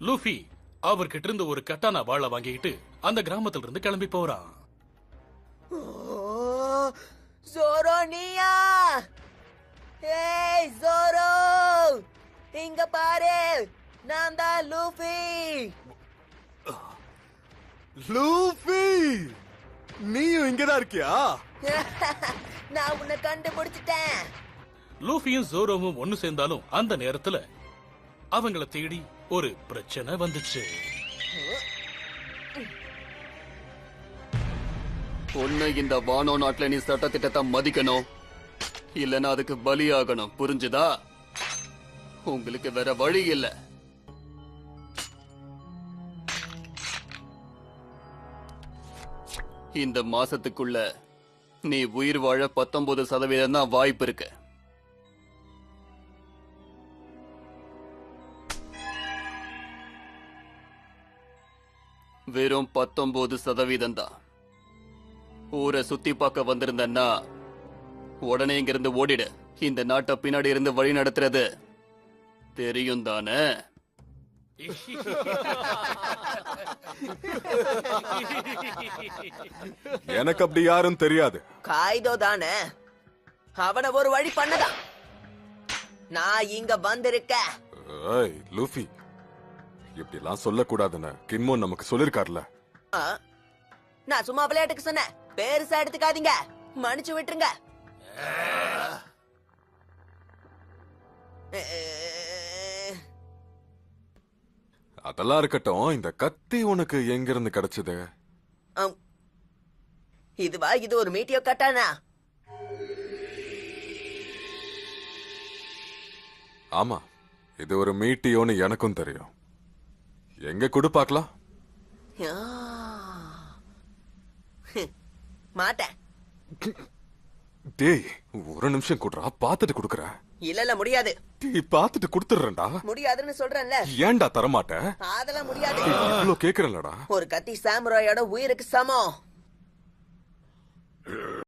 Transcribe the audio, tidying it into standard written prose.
Luffy அவர்கிட்ட இருந்து ஒரு கட்டானா வாளை வாங்கிட்டு அந்த கிராமத்துல இருந்து கிளம்பி போறான். ஜோரோ நீயா? ஏய் ஜோரோ, இங்க பாரு, நான் தான் லூஃபி. லூஃபி, நீயும் இங்கதான் இருக்கியா? நான் உன்னை கண்டுபிடிச்சிட்டேன். லூஃபியும் ஜோரோவும் ஒன்னு சேர்ந்தாலும் அந்த நேரத்துல அவங்கள தேடி ஒரு பிரச்சனை வந்துச்சு. ஒண்ணு இந்த வானோ நாட்டுல நீ சட்டத்திட்டத்தை மதிக்கணும், இல்லன்னா அதுக்கு பலியாகணும். புரிஞ்சுதா? உங்களுக்கு வேற வழி இல்ல. இந்த மாசத்துக்குள்ள நீ உயிர் வாழ 19% தான் வாய்ப்பு இருக்கு. வெறும் 19% தான். ஊரை சுத்தி பார்க்க வந்திருந்தன்னா உடனே இங்க இருந்து ஓடிடு. இந்த நாட்டை பின்னாடி இருந்து வழி நடத்துறது தெரியும் தானே? எனக்கு அப்படி யாரும் தெரியாது. காய்தோ தானே, அவனை ஒரு வழி பண்ணதான் நான் இங்க வந்திருக்க. ஏய் லூஃபி, இப்படி எல்லாம் சொல்லக்கூடாதுன்னு கின்மோன் நமக்கு சொல்லிருக்கார்ல. நான் சும்மா விளையாட்டுக்கு சொன்னேன், பெருசா எடுத்துக்காதீங்க, மன்னிச்சு விட்டுருங்க. அதெல்லாம் இருக்கட்டும், இந்த கத்தி உனக்கு எங்க இருந்து கிடைச்சது? இதுவா? இது ஒரு மீட்டியோ கட்டானா? ஆமா, இது ஒரு மீட்டியோன்னு எனக்கும் தெரியும். எங்க குடு பாக்கலாம். மாட்டேன். டேய், ஒரு நிமிஷம் குடுறா, பாத்துட்டு குடுக்கற. இல்ல முடியாது. டேய், பாத்துட்டு குடுத்துறேன்டா. முடியாதுன்னு சொல்றேன்ல. ஏன்டா தரமாட்ட? அதெல்லாம் முடியாது. இவ்ளோ கேக்குறலடா. ஒரு கத்தி சாமுராயோட உயிருக்கு சமம்.